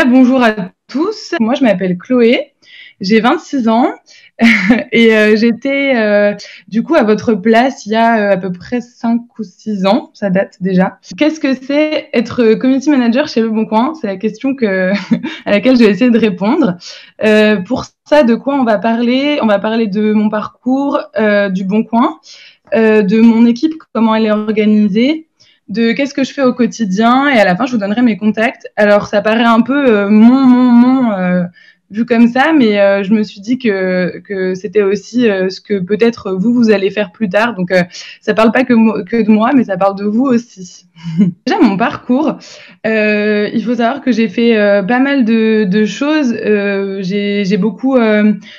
Bonjour à tous, moi je m'appelle Chloé, j'ai 26 ans et j'étais du coup à votre place il y a à peu près 5 ou 6 ans, ça date déjà. Qu'est-ce que c'est être community manager chez Le Bon Coin? C'est la question à laquelle je vais essayer de répondre. Pour ça, de quoi on va parler? On va parler de mon parcours, du Bon Coin, de mon équipe, comment elle est organisée, de qu'est-ce que je fais au quotidien, et à la fin je vous donnerai mes contacts. Alors ça paraît un peu vu comme ça, mais je me suis dit que c'était aussi ce que peut-être vous allez faire plus tard. Donc ça parle pas que de moi, mais ça parle de vous aussi. Déjà mon parcours, il faut savoir que j'ai fait pas mal de choses. J'ai beaucoup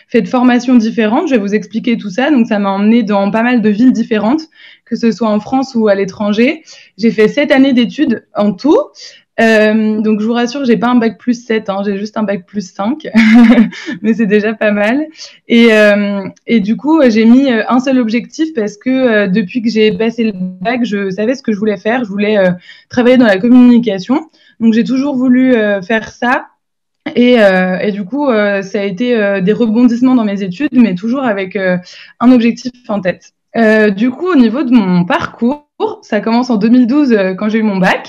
fait de formations différentes. Je vais vous expliquer tout ça. Donc ça m'a emmenée dans pas mal de villes différentes, que ce soit en France ou à l'étranger. J'ai fait 7 années d'études en tout. Donc je vous rassure, j'ai pas un bac plus 7, hein, j'ai juste un bac plus 5, mais c'est déjà pas mal. Et du coup, j'ai mis un seul objectif parce que depuis que j'ai passé le bac, je savais ce que je voulais faire. Je voulais travailler dans la communication. Donc j'ai toujours voulu faire ça. Et du coup, ça a été des rebondissements dans mes études, mais toujours avec un objectif en tête. Du coup, au niveau de mon parcours, ça commence en 2012 quand j'ai eu mon bac.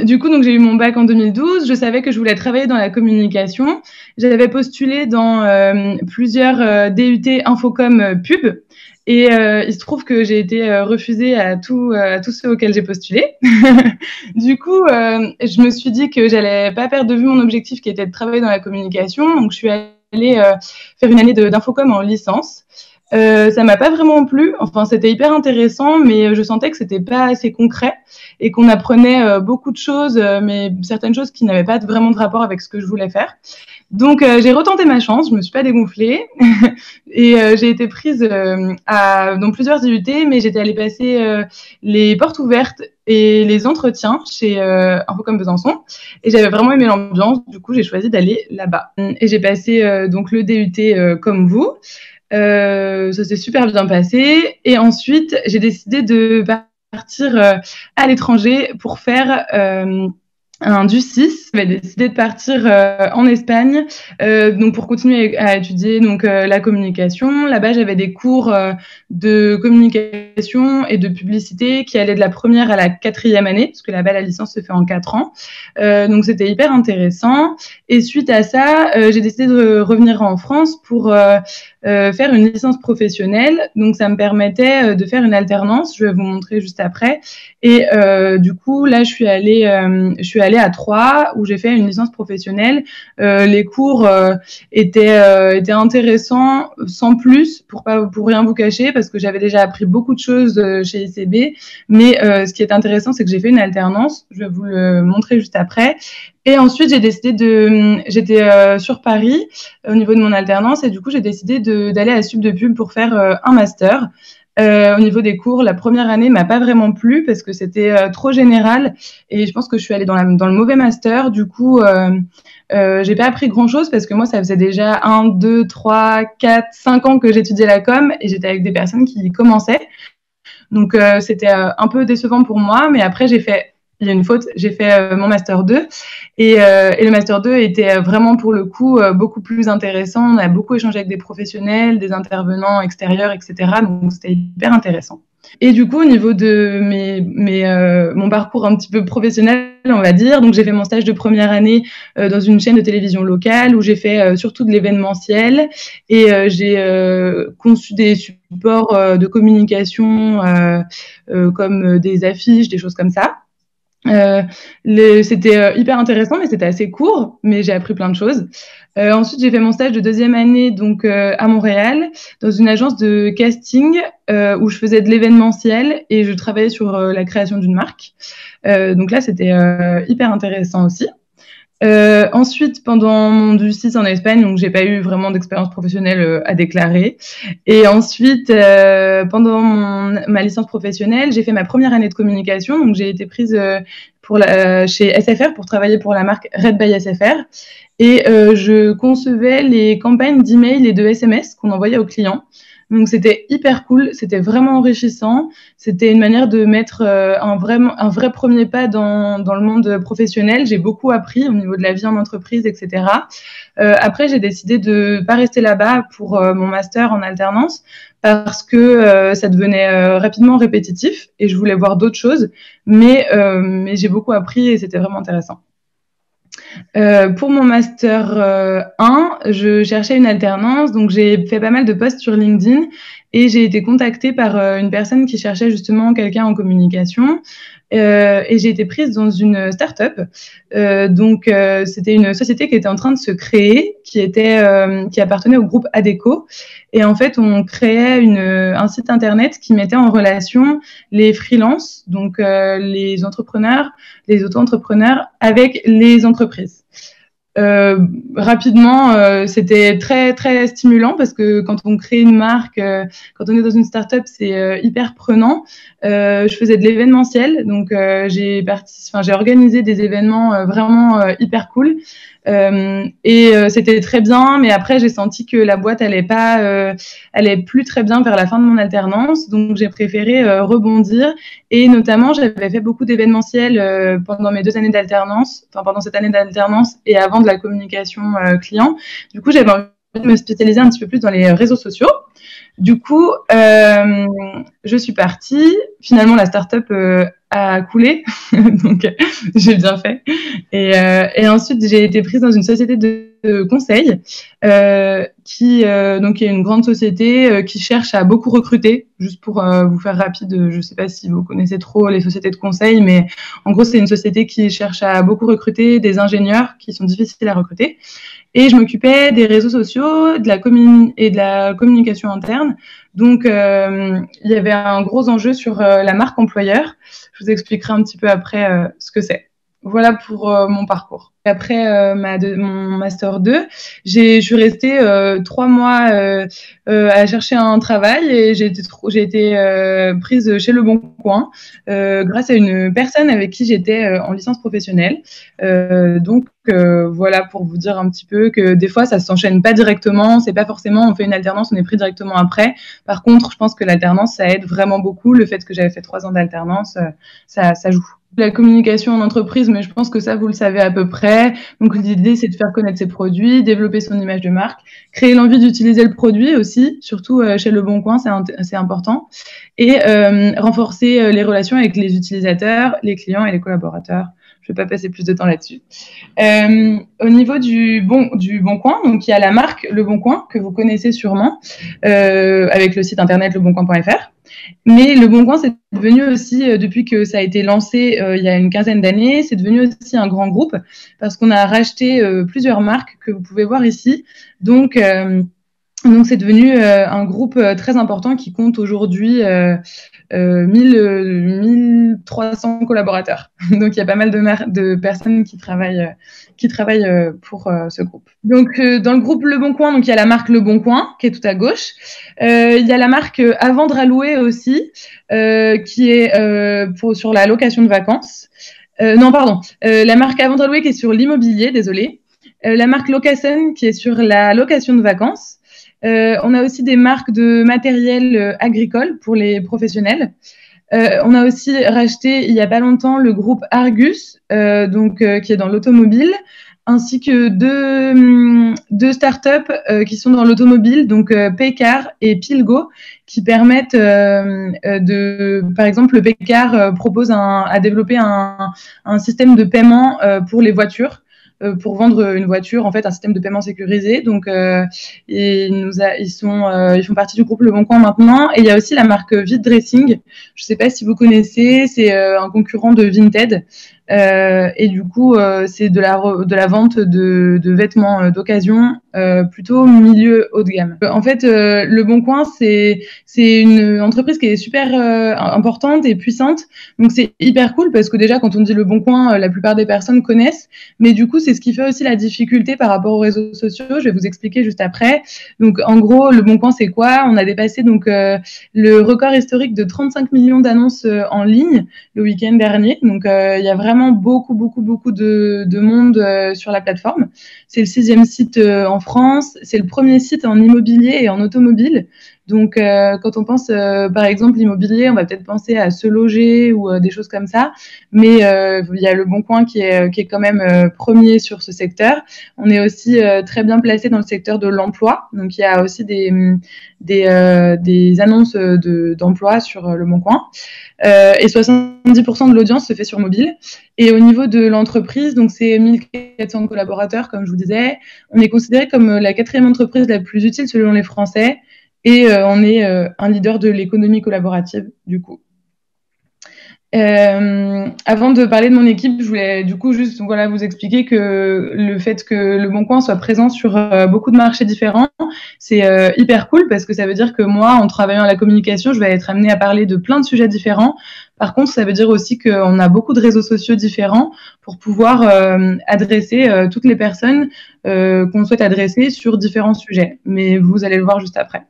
Du coup, donc j'ai eu mon bac en 2012. Je savais que je voulais travailler dans la communication. J'avais postulé dans plusieurs DUT Infocom Pub. Et il se trouve que j'ai été refusée à tous ceux auxquels j'ai postulé. Du coup, je me suis dit que j'allais pas perdre de vue mon objectif qui était de travailler dans la communication. Donc, je suis allée faire une année d'infocom en licence. Ça m'a pas vraiment plu. Enfin, c'était hyper intéressant, mais je sentais que c'était pas assez concret et qu'on apprenait beaucoup de choses, mais certaines choses qui n'avaient pas vraiment de rapport avec ce que je voulais faire. Donc, j'ai retenté ma chance. Je me suis pas dégonflée et j'ai été prise dans plusieurs IUT, mais j'étais allée passer les portes ouvertes et les entretiens chez Infocom Besançon, et j'avais vraiment aimé l'ambiance. Du coup, j'ai choisi d'aller là-bas et j'ai passé donc le DUT comme vous. Ça s'est super bien passé. Et ensuite, j'ai décidé de partir à l'étranger pour faire un DU6. J'avais décidé de partir en Espagne, donc pour continuer à étudier donc la communication. Là-bas, j'avais des cours de communication et de publicité qui allaient de la première à la 4e année, parce que là-bas, la licence se fait en 4 ans. Donc, c'était hyper intéressant. Et suite à ça, j'ai décidé de revenir en France pour faire une licence professionnelle. Donc, ça me permettait de faire une alternance. Je vais vous montrer juste après. Et du coup, là, je suis allée à Troyes où j'ai fait une licence professionnelle. Les cours étaient intéressants sans plus, pour rien vous cacher, parce que j'avais déjà appris beaucoup de choses chez ICB. Mais ce qui est intéressant, c'est que j'ai fait une alternance. Je vais vous le montrer juste après. Et ensuite, j'étais sur Paris au niveau de mon alternance, et du coup, j'ai décidé d'aller à Sup de Pub pour faire un master. Au niveau des cours, la première année m'a pas vraiment plu parce que c'était trop général, et je pense que je suis allée dans le mauvais master. Du coup, j'ai pas appris grand chose parce que moi, ça faisait déjà 1, 2, 3, 4, 5 ans que j'étudiais la com, et j'étais avec des personnes qui commençaient. Donc, c'était un peu décevant pour moi, mais après, il y a une faute, j'ai fait mon Master 2 et le Master 2 était vraiment pour le coup beaucoup plus intéressant. On a beaucoup échangé avec des professionnels, des intervenants extérieurs, etc. Donc c'était hyper intéressant. Et du coup, au niveau de mon parcours un petit peu professionnel, on va dire, donc j'ai fait mon stage de première année dans une chaîne de télévision locale où j'ai fait surtout de l'événementiel, et j'ai conçu des supports de communication comme des affiches, des choses comme ça. C'était hyper intéressant, mais c'était assez court, mais j'ai appris plein de choses. Ensuite, j'ai fait mon stage de 2e année donc à Montréal dans une agence de casting où je faisais de l'événementiel et je travaillais sur la création d'une marque. Donc là, c'était hyper intéressant aussi. Ensuite, pendant mon DU6 en Espagne, donc j'ai pas eu vraiment d'expérience professionnelle à déclarer. Et ensuite, pendant ma licence professionnelle, j'ai fait ma première année de communication. Donc j'ai été prise chez SFR pour travailler pour la marque Red by SFR. Et je concevais les campagnes d'email et de SMS qu'on envoyait aux clients. Donc c'était hyper cool, c'était vraiment enrichissant. C'était une manière de mettre un vrai premier pas dans le monde professionnel. J'ai beaucoup appris au niveau de la vie en entreprise, etc. Après, j'ai décidé de pas rester là-bas pour mon master en alternance parce que ça devenait rapidement répétitif et je voulais voir d'autres choses. Mais j'ai beaucoup appris et c'était vraiment intéressant. Pour mon master 1, je cherchais une alternance, donc j'ai fait pas mal de posts sur LinkedIn et j'ai été contactée par une personne qui cherchait justement quelqu'un en communication. Et j'ai été prise dans une start-up. C'était une société qui était en train de se créer, qui appartenait au groupe Adecco. Et en fait, on créait un site internet qui mettait en relation les freelances, donc les entrepreneurs, les auto-entrepreneurs, avec les entreprises. Rapidement, c'était très très stimulant parce que quand on crée une marque, quand on est dans une start-up, c'est hyper prenant. Je faisais de l'événementiel, donc j'ai organisé des événements vraiment hyper cool. C'était très bien, mais après j'ai senti que la boîte allait plus très bien vers la fin de mon alternance, donc j'ai préféré rebondir. Et notamment, j'avais fait beaucoup d'événementiel pendant mes 2 années d'alternance, enfin pendant cette année d'alternance et avant de la communication client. Du coup, j'avais envie de me spécialiser un petit peu plus dans les réseaux sociaux. Du coup, je suis partie. Finalement, la start-up a coulé, donc j'ai bien fait. Et ensuite, j'ai été prise dans une société de conseil qui est une grande société qui cherche à beaucoup recruter. Juste pour vous faire rapide, je ne sais pas si vous connaissez trop les sociétés de conseil, mais en gros, c'est une société qui cherche à beaucoup recruter des ingénieurs qui sont difficiles à recruter. Et je m'occupais des réseaux sociaux, de la communication interne. Donc, il y avait un gros enjeu sur la marque employeur. Je vous expliquerai un petit peu après ce que c'est. Voilà pour mon parcours. Après mon master 2, je suis restée 3 mois à chercher un travail et j'ai été prise chez Le Bon Coin grâce à une personne avec qui j'étais en licence professionnelle. Voilà pour vous dire un petit peu que des fois ça s'enchaîne pas directement, c'est pas forcément on fait une alternance, on est pris directement après. Par contre, je pense que l'alternance ça aide vraiment beaucoup. Le fait que j'avais fait 3 ans d'alternance, ça joue. La communication en entreprise, mais je pense que ça, vous le savez à peu près. Donc, l'idée, c'est de faire connaître ses produits, développer son image de marque, créer l'envie d'utiliser le produit aussi, surtout chez Le Bon Coin, c'est important, et renforcer les relations avec les utilisateurs, les clients et les collaborateurs. Je ne vais pas passer plus de temps là-dessus. Au niveau du Bon Coin, donc il y a la marque Le Bon Coin, que vous connaissez sûrement, avec le site internet leboncoin.fr. Mais Le Bon Coin, c'est devenu aussi, depuis que ça a été lancé il y a une quinzaine d'années, c'est devenu aussi un grand groupe parce qu'on a racheté plusieurs marques que vous pouvez voir ici. Donc c'est devenu un groupe très important qui compte aujourd'hui 1300 collaborateurs. Donc il y a pas mal de personnes qui travaillent pour ce groupe. Donc dans le groupe Le Bon Coin, donc il y a la marque Le Bon Coin qui est tout à gauche. Il y a la marque À Vendre à Louer aussi qui est sur la location de vacances. La marque À Vendre à Louer qui est sur l'immobilier, désolé. La marque Locasen qui est sur la location de vacances. On a aussi des marques de matériel agricole pour les professionnels. On a aussi racheté il y a pas longtemps le groupe Argus, qui est dans l'automobile, ainsi que deux startups qui sont dans l'automobile, donc Paycar et Pilgo, qui permettent par exemple, le Paycar propose à développer un système de paiement pour les voitures. Pour vendre une voiture, en fait, un système de paiement sécurisé. Donc, ils font partie du groupe Le Bon Coin maintenant. Et il y a aussi la marque Vide Dressing. Je ne sais pas si vous connaissez, c'est un concurrent de Vinted. Et du coup, c'est de la vente de vêtements d'occasion, plutôt milieu haut de gamme. En fait, Le Bon Coin, c'est une entreprise qui est super importante et puissante. Donc c'est hyper cool parce que déjà, quand on dit Le Bon Coin, la plupart des personnes connaissent. Mais du coup, c'est ce qui fait aussi la difficulté par rapport aux réseaux sociaux. Je vais vous expliquer juste après. Donc en gros, Le Bon Coin, c'est quoi? On a dépassé le record historique de 35 millions d'annonces en ligne le week-end dernier. Donc il y a vraiment beaucoup de monde sur la plateforme. C'est le 6e site en France. C'est le premier site en immobilier et en automobile. Donc, quand on pense, par exemple, l'immobilier, on va peut-être penser à Se Loger ou des choses comme ça. Mais il y a Le Bon Coin qui est quand même premier sur ce secteur. On est aussi très bien placé dans le secteur de l'emploi. Donc, il y a aussi des annonces d'emploi sur Le Bon Coin. Et 70% de l'audience se fait sur mobile. Et au niveau de l'entreprise, donc c'est 1400 collaborateurs, comme je vous disais. On est considéré comme la 4e entreprise la plus utile selon les Français. Et on est un leader de l'économie collaborative, du coup. Avant de parler de mon équipe, je voulais du coup juste vous expliquer que le fait que Le Bon Coin soit présent sur beaucoup de marchés différents, c'est hyper cool parce que ça veut dire que moi, en travaillant à la communication, je vais être amenée à parler de plein de sujets différents. Par contre, ça veut dire aussi qu'on a beaucoup de réseaux sociaux différents pour pouvoir adresser toutes les personnes qu'on souhaite adresser sur différents sujets. Mais vous allez le voir juste après.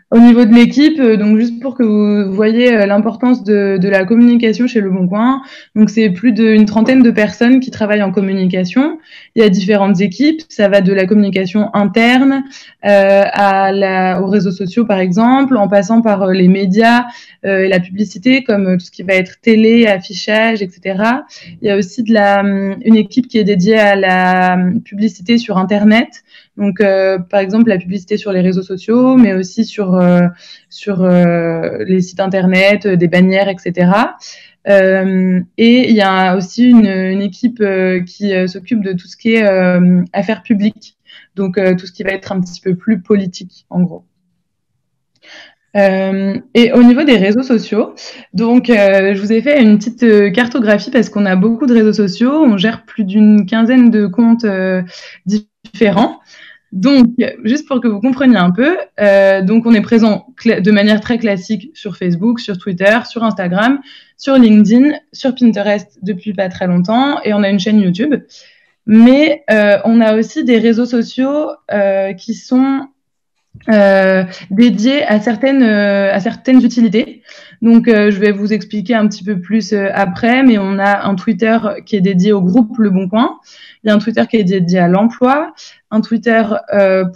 Au niveau de l'équipe, donc juste pour que vous voyez l'importance de la communication chez Le Bon Coin, donc c'est plus d'une trentaine de personnes qui travaillent en communication. Il y a différentes équipes, ça va de la communication interne aux réseaux sociaux par exemple, en passant par les médias et la publicité comme tout ce qui va être télé, affichage, etc. Il y a aussi une équipe qui est dédiée à la publicité sur Internet. Donc, par exemple, la publicité sur les réseaux sociaux, mais aussi sur les sites internet, des bannières, etc. Et il y a aussi une équipe qui s'occupe de tout ce qui est affaires publiques, donc tout ce qui va être un petit peu plus politique, en gros. Et au niveau des réseaux sociaux, donc je vous ai fait une petite cartographie parce qu'on a beaucoup de réseaux sociaux, on gère plus d'une quinzaine de comptes différents. Donc, juste pour que vous compreniez un peu, donc on est présent de manière très classique sur Facebook, sur Twitter, sur Instagram, sur LinkedIn, sur Pinterest depuis pas très longtemps, et on a une chaîne YouTube. Mais on a aussi des réseaux sociaux qui sont dédiés à certaines utilités. Donc, je vais vous expliquer un petit peu plus après, mais on a un Twitter qui est dédié au groupe Le Bon Coin. Il y a un Twitter qui est dédié à l'emploi, un Twitter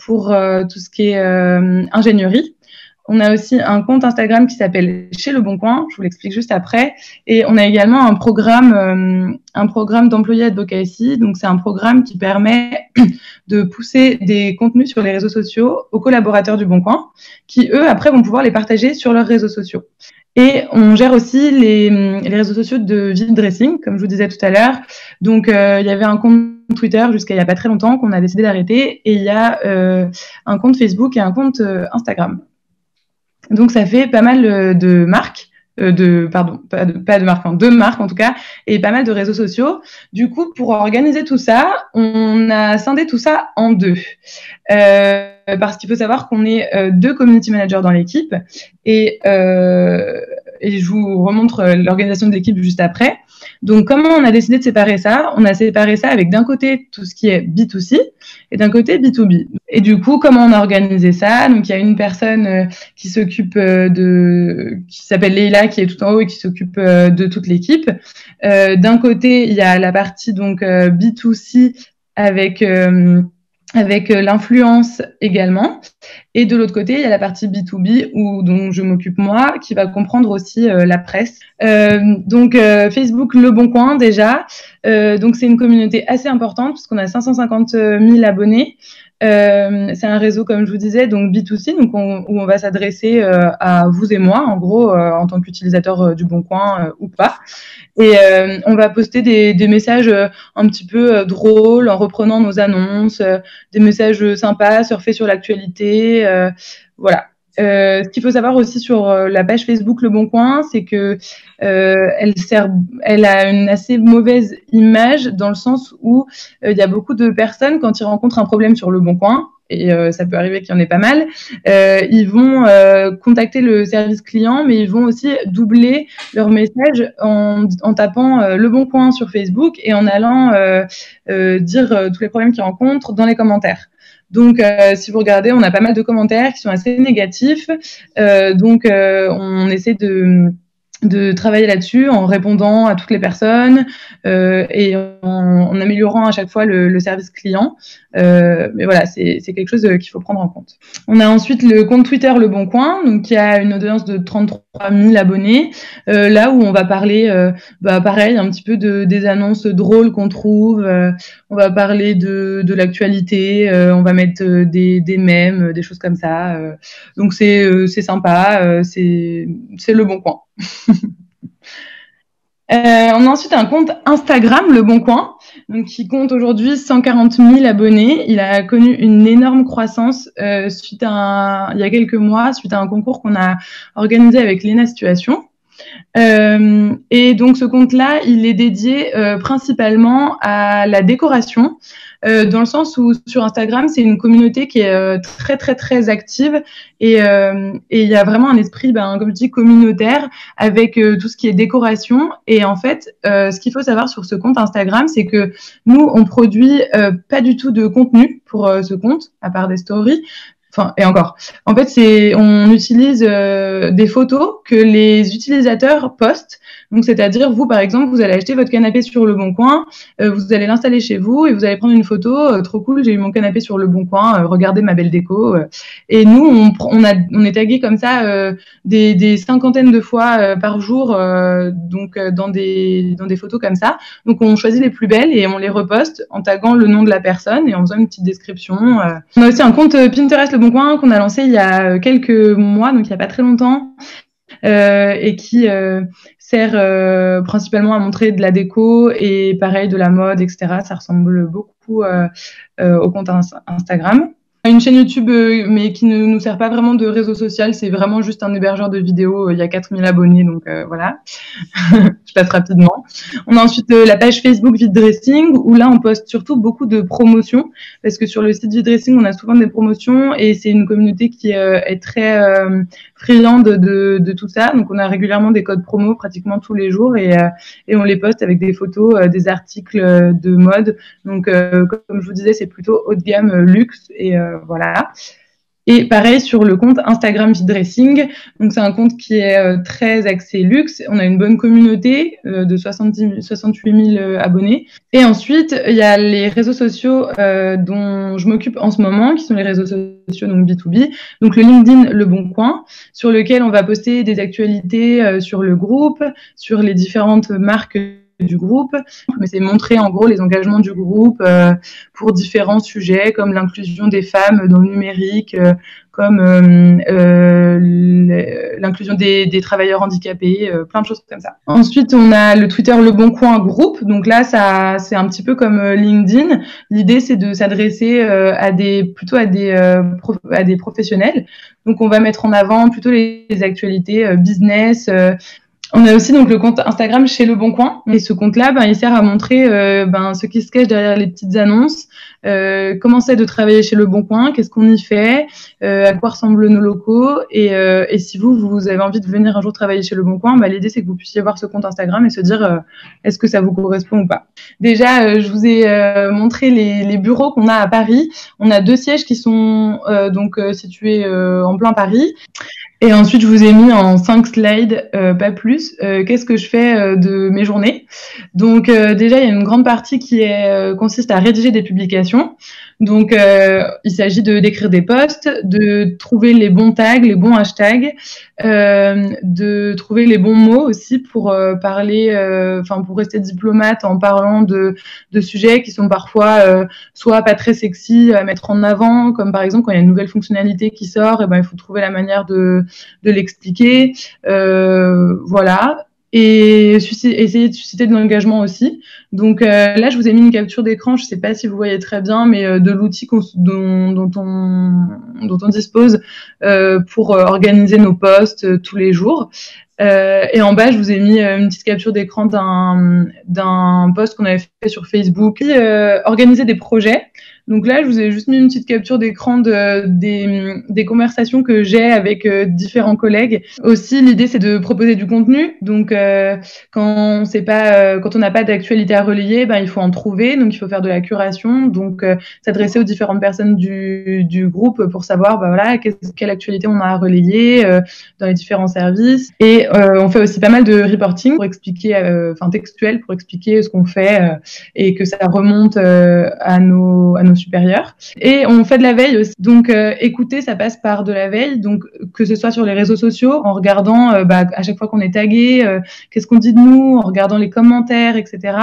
pour tout ce qui est ingénierie. On a aussi un compte Instagram qui s'appelle Chez Le Bon Coin, je vous l'explique juste après. Et on a également un programme d'employé advocacy. Donc, c'est un programme qui permet de pousser des contenus sur les réseaux sociaux aux collaborateurs du Bon Coin, qui, eux, après, vont pouvoir les partager sur leurs réseaux sociaux. Et on gère aussi les réseaux sociaux de vide dressing, comme je vous disais tout à l'heure. Donc, il y avait un compte Twitter jusqu'à il n'y a pas très longtemps qu'on a décidé d'arrêter. Et il y a un compte Facebook et un compte Instagram. Donc, ça fait pas mal de marques. De marques en tout cas, et pas mal de réseaux sociaux. Du coup, pour organiser tout ça, on a scindé tout ça en deux. Parce qu'il faut savoir qu'on est 2 community managers dans l'équipe et je vous remontre l'organisation de l'équipe juste après. Donc, comment on a décidé de séparer ça? On a séparé ça avec d'un côté tout ce qui est B2C et d'un côté B2B. Et du coup, comment on a organisé ça? Donc, il y a une personne qui s'occupe qui s'appelle Leila, qui est tout en haut et qui s'occupe de toute l'équipe. D'un côté, il y a la partie donc B2C avec l'influence également. Et de l'autre côté, il y a la partie B2B dont je m'occupe moi, qui va comprendre aussi la presse. Donc, Facebook Le Bon Coin déjà. Donc, c'est une communauté assez importante puisqu'on a 550 000 abonnés. C'est un réseau, comme je vous disais, donc B2C, donc où on va s'adresser à vous et moi, en gros, en tant qu'utilisateur du Bon Coin ou pas. Et on va poster des messages un petit peu drôles en reprenant nos annonces, des messages sympas surfés sur l'actualité, voilà. Ce qu'il faut savoir aussi sur la page Facebook Le Bon Coin, c'est que elle a une assez mauvaise image dans le sens où il y a beaucoup de personnes quand ils rencontrent un problème sur Le Bon Coin, et ça peut arriver qu'il y en ait pas mal, ils vont contacter le service client, mais ils vont aussi doubler leur message en tapant Le Bon Coin sur Facebook et en allant dire tous les problèmes qu'ils rencontrent dans les commentaires. Donc, si vous regardez, on a pas mal de commentaires qui sont assez négatifs. Donc, on essaie de travailler là-dessus en répondant à toutes les personnes et en améliorant à chaque fois le service client. Mais voilà, c'est quelque chose qu'il faut prendre en compte. On a ensuite le compte Twitter Le Bon Coin, donc qui a une audience de 33 000 abonnés, là où on va parler, pareil, un petit peu des annonces drôles qu'on trouve. On va parler de l'actualité, on va mettre des mèmes, des choses comme ça. Donc c'est sympa, c'est Le Bon Coin. On a ensuite un compte Instagram, Le Bon Coin, donc qui compte aujourd'hui 140 000 abonnés. Il a connu une énorme croissance il y a quelques mois, suite à un concours qu'on a organisé avec Léna Situation. Et donc ce compte-là, il est dédié principalement à la décoration, dans le sens où sur Instagram, c'est une communauté qui est très très très active et il y a vraiment un esprit, comme je dis, communautaire avec tout ce qui est décoration. Et en fait, ce qu'il faut savoir sur ce compte Instagram, c'est que nous, on produit pas du tout de contenu pour ce compte, à part des stories. Enfin, et encore. En fait, on utilise des photos que les utilisateurs postent. Donc, c'est-à-dire, vous, par exemple, vous allez acheter votre canapé sur Le Bon Coin, vous allez l'installer chez vous et vous allez prendre une photo. Trop cool, j'ai eu mon canapé sur Le Bon Coin, regardez ma belle déco. Et nous, on est tagué comme ça des cinquantaines de fois par jour, donc dans des photos comme ça. Donc, on choisit les plus belles et on les reposte en taguant le nom de la personne et en faisant une petite description. On a aussi un compte Pinterest Le Bon Coin qu'on a lancé il y a quelques mois, donc il n'y a pas très longtemps, et qui sert principalement à montrer de la déco et pareil de la mode, etc. Ça ressemble beaucoup au compte Instagram. Une chaîne YouTube, mais qui ne nous sert pas vraiment de réseau social, c'est vraiment juste un hébergeur de vidéos. Il y a 4000 abonnés, donc voilà. Je passe rapidement. On a ensuite la page Facebook Vide Dressing, où là, on poste surtout beaucoup de promotions, parce que sur le site Vide Dressing, on a souvent des promotions, et c'est une communauté qui est très friande de tout ça. Donc, on a régulièrement des codes promo pratiquement tous les jours, et on les poste avec des photos, des articles de mode. Donc, comme je vous disais, c'est plutôt haut de gamme, luxe, et voilà. Et pareil sur le compte Instagram Vide Dressing. Donc, c'est un compte qui est très axé luxe. On a une bonne communauté de 68 000 abonnés. Et ensuite, il y a les réseaux sociaux dont je m'occupe en ce moment, qui sont les réseaux sociaux donc B2B. Donc, le LinkedIn Le Bon Coin, sur lequel on va poster des actualités sur le groupe, sur les différentes marques du groupe, mais c'est montrer en gros les engagements du groupe pour différents sujets comme l'inclusion des femmes dans le numérique, comme l'inclusion des travailleurs handicapés, plein de choses comme ça. Ensuite, on a le Twitter Le Bon Coin groupe. Donc là, ça c'est un petit peu comme LinkedIn. L'idée, c'est de s'adresser plutôt à des professionnels. Donc on va mettre en avant plutôt les actualités business. On a aussi donc le compte Instagram Chez Le Bon Coin. Et ce compte-là, il sert à montrer ce qui se cache derrière les petites annonces, comment c'est de travailler chez Le Bon Coin, qu'est-ce qu'on y fait, à quoi ressemblent nos locaux. Et si vous avez envie de venir un jour travailler chez Le Bon Coin, l'idée c'est que vous puissiez voir ce compte Instagram et se dire est-ce que ça vous correspond ou pas. Déjà, je vous ai montré les bureaux qu'on a à Paris. On a 2 sièges qui sont situés en plein Paris. Et ensuite, je vous ai mis en 5 slides, pas plus, qu'est-ce que je fais de mes journées. Donc déjà, il y a une grande partie qui consiste à rédiger des publications. Donc, il s'agit d'écrire des posts, de trouver les bons tags, les bons hashtags, de trouver les bons mots aussi pour parler, pour rester diplomate en parlant de sujets qui sont parfois soit pas très sexy à mettre en avant, comme par exemple quand il y a une nouvelle fonctionnalité qui sort, il faut trouver la manière de l'expliquer, voilà. Et essayer de susciter de l'engagement aussi. Donc là, je vous ai mis une capture d'écran, je ne sais pas si vous voyez très bien, mais de l'outil dont on dispose pour organiser nos posts tous les jours. Et en bas, je vous ai mis une petite capture d'écran d'un post qu'on avait fait sur Facebook. Organiser des projets. Donc là, je vous ai juste mis une petite capture d'écran des conversations que j'ai avec différents collègues. Aussi, l'idée, c'est de proposer du contenu. Donc, quand on n'a pas d'actualité à relayer, il faut en trouver. Donc, il faut faire de la curation. Donc, s'adresser aux différentes personnes du groupe pour savoir, quelle actualité on a à relayer dans les différents services. Et on fait aussi pas mal de reporting pour expliquer, textuel pour expliquer ce qu'on fait et que ça remonte à nos supérieurs. Et on fait de la veille aussi. Donc écouter, ça passe par de la veille. Donc que ce soit sur les réseaux sociaux, en regardant à chaque fois qu'on est tagué, qu'est-ce qu'on dit de nous, en regardant les commentaires, etc.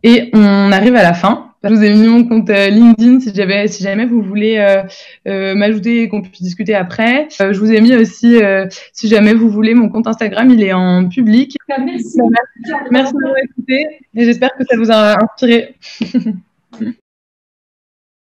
Et on arrive à la fin. Je vous ai mis mon compte LinkedIn si jamais vous voulez m'ajouter et qu'on puisse discuter après. Je vous ai mis aussi, si jamais vous voulez, mon compte Instagram, il est en public. Merci de m'avoir écouté et j'espère que ça vous a inspiré.